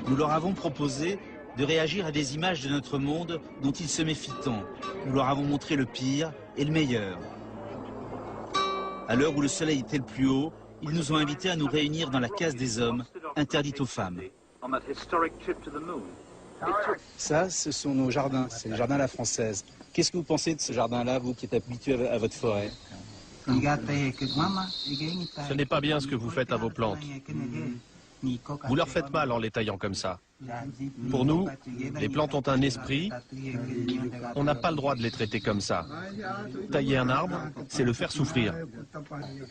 Nous leur avons proposé de réagir à des images de notre monde dont ils se méfient tant. Nous leur avons montré le pire et le meilleur. À l'heure où le soleil était le plus haut, ils nous ont invités à nous réunir dans la case des hommes, interdite aux femmes. Ça, ce sont nos jardins, c'est le jardin à la française. Qu'est-ce que vous pensez de ce jardin-là, vous qui êtes habitué à votre forêt? Ce n'est pas bien ce que vous faites à vos plantes. Vous leur faites mal en les taillant comme ça. Pour nous, les plantes ont un esprit. On n'a pas le droit de les traiter comme ça. Tailler un arbre, c'est le faire souffrir.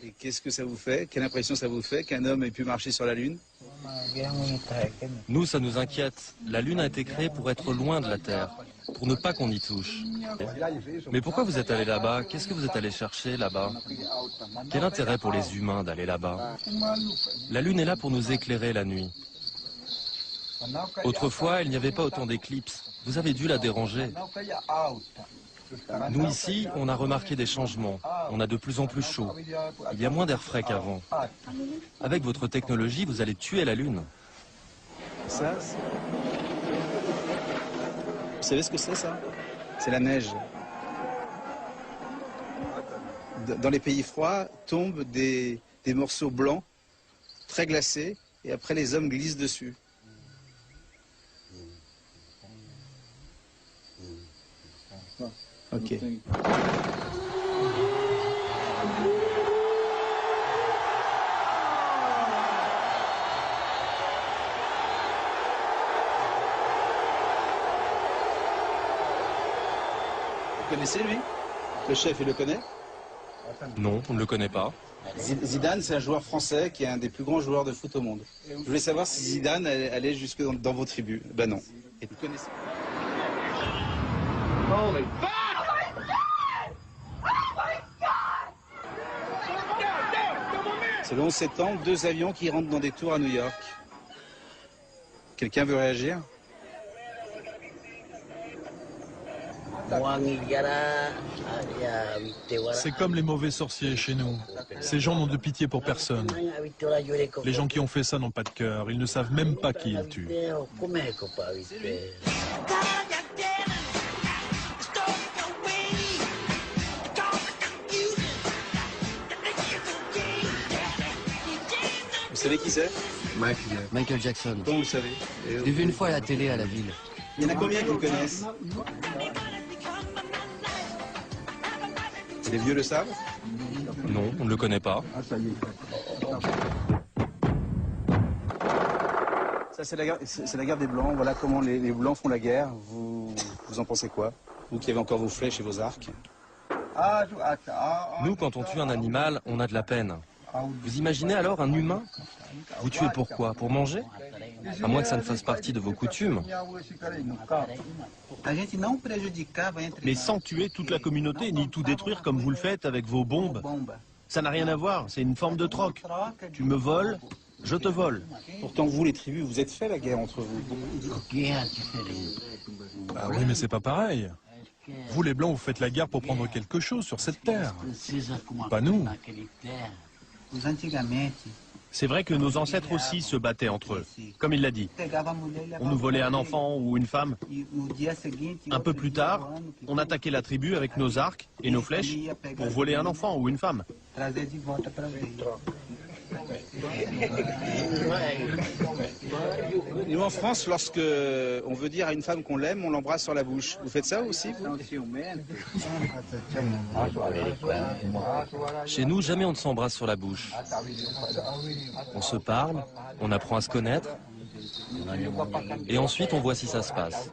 Et qu'est-ce que ça vous fait? Quelle impression ça vous fait qu'un homme ait pu marcher sur la Lune? Nous, ça nous inquiète. La Lune a été créée pour être loin de la Terre, pour ne pas qu'on y touche. Mais pourquoi vous êtes allé là-bas? Qu'est-ce que vous êtes allé chercher là-bas? Quel intérêt pour les humains d'aller là-bas? La Lune est là pour nous éclairer la nuit. Autrefois, il n'y avait pas autant d'éclipses. Vous avez dû la déranger. Nous, ici, on a remarqué des changements. On a de plus en plus chaud. Il y a moins d'air frais qu'avant. Avec votre technologie, vous allez tuer la Lune. Ça, vous savez ce que c'est, ça? C'est la neige. Dans les pays froids, tombent des morceaux blancs, très glacés, et après les hommes glissent dessus. Ok. Vous connaissez lui? Le chef, il le connaît? Non, on ne le connaît pas. Zidane, c'est un joueur français qui est un des plus grands joueurs de foot au monde. Je voulais savoir si Zidane allait jusque dans vos tribus. Ben non. Et vous connaissez? C'est le 11 septembre, 2 avions qui rentrent dans des tours à New York. Quelqu'un veut réagir? C'est comme les mauvais sorciers chez nous. Ces gens n'ont de pitié pour personne. Les gens qui ont fait ça n'ont pas de cœur. Ils ne savent même pas qui ils tuent. Vous savez qui c'est? Michael Jackson. Comment vous le savez? Je l'ai vu une fois à la télé à la ville. Il y en a combien qui le connaissent? Les vieux le savent? Non, on ne le connaît pas. Ça, c'est la guerre des Blancs. Voilà comment les Blancs font la guerre. Vous en pensez quoi? Vous qui avez encore vos flèches et vos arcs. Nous, quand on tue un animal, on a de la peine. Vous imaginez alors un humain? Vous tuez pourquoi? Pour manger? À moins que ça ne fasse partie de vos coutumes. Mais sans tuer toute la communauté, ni tout détruire comme vous le faites avec vos bombes. Ça n'a rien à voir, c'est une forme de troc. Tu me voles, je te vole. Pourtant, vous, les tribus, vous êtes fait la guerre entre vous. Ah oui, mais c'est pas pareil. Vous, les Blancs, vous faites la guerre pour prendre quelque chose sur cette terre. Pas nous. C'est vrai que nos ancêtres aussi se battaient entre eux, comme il l'a dit. On nous volait un enfant ou une femme. Un peu plus tard, on attaquait la tribu avec nos arcs et nos flèches pour voler un enfant ou une femme. Nous, en France, lorsque on veut dire à une femme qu'on l'aime, on l'embrasse sur la bouche. Vous faites ça aussi, vous? Chez nous, jamais on ne s'embrasse sur la bouche. On se parle, on apprend à se connaître, et ensuite on voit si ça se passe.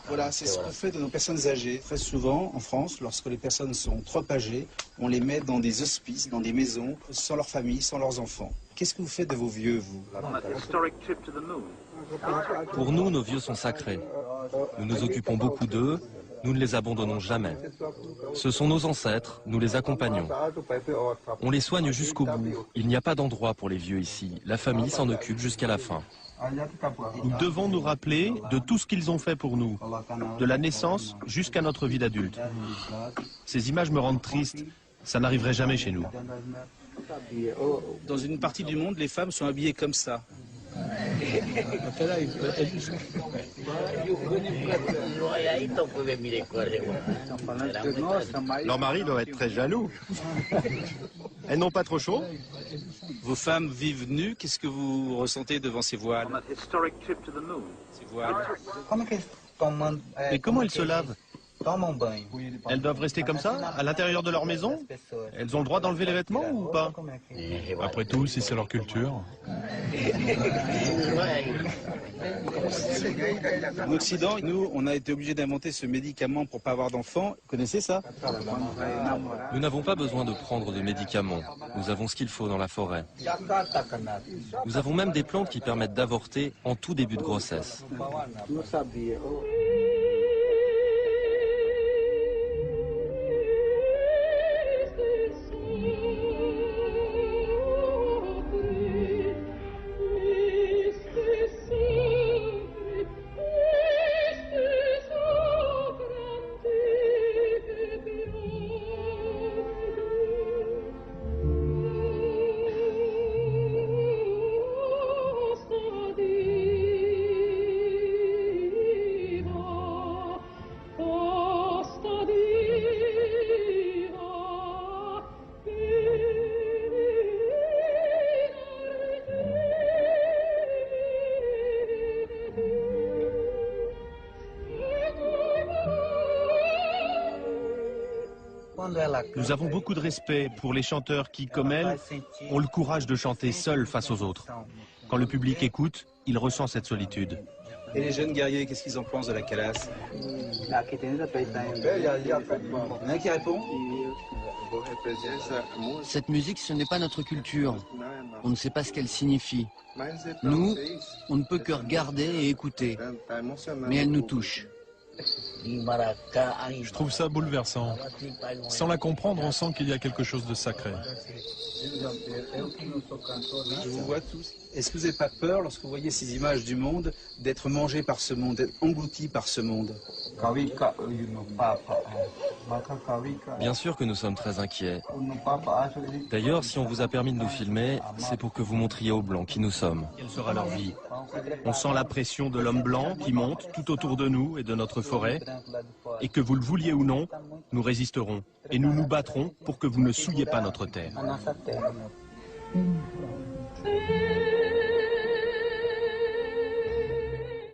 Voilà, c'est ce qu'on fait de nos personnes âgées. Très souvent, en France, lorsque les personnes sont trop âgées, on les met dans des hospices, dans des maisons, sans leur famille, sans leurs enfants. Qu'est-ce que vous faites de vos vieux, vous? Pour nous, nos vieux sont sacrés. Nous nous occupons beaucoup d'eux, nous ne les abandonnons jamais. Ce sont nos ancêtres, nous les accompagnons. On les soigne jusqu'au bout. Il n'y a pas d'endroit pour les vieux ici. La famille s'en occupe jusqu'à la fin. Nous devons nous rappeler de tout ce qu'ils ont fait pour nous, de la naissance jusqu'à notre vie d'adulte. Ces images me rendent triste. Ça n'arriverait jamais chez nous. Dans une partie du monde, les femmes sont habillées comme ça. Leur mari doit être très jaloux. Elles n'ont pas trop chaud? Vos femmes vivent nues, qu'est-ce que vous ressentez devant ces voiles? Ces voiles. Mais comment elles se lavent? Elles doivent rester comme ça, à l'intérieur de leur maison? Elles ont le droit d'enlever les vêtements ou pas? Après tout, si c'est leur culture. En Occident, nous, on a été obligés d'inventer ce médicament pour pas avoir d'enfants. Vous connaissez ça? Nous n'avons pas besoin de prendre de médicaments. Nous avons ce qu'il faut dans la forêt. Nous avons même des plantes qui permettent d'avorter en tout début de grossesse. Nous avons beaucoup de respect pour les chanteurs qui, comme elles, ont le courage de chanter seuls face aux autres. Quand le public écoute, il ressent cette solitude. Et les jeunes guerriers, qu'est-ce qu'ils en pensent de la calasse? Il y en a un qui répond? Cette musique, ce n'est pas notre culture. On ne sait pas ce qu'elle signifie. Nous, on ne peut que regarder et écouter. Mais elle nous touche. Je trouve ça bouleversant. Sans la comprendre, on sent qu'il y a quelque chose de sacré. Je vous vois tous. Est-ce que vous n'avez pas peur, lorsque vous voyez ces images du monde, d'être mangé par ce monde, d'être englouti par ce monde? Bien sûr que nous sommes très inquiets. D'ailleurs, si on vous a permis de nous filmer, c'est pour que vous montriez aux Blancs qui nous sommes. Quelle sera leur vie? On sent la pression de l'homme blanc qui monte tout autour de nous et de notre forêt. Et que vous le vouliez ou non, nous résisterons. Et nous nous battrons pour que vous ne souilliez pas notre terre.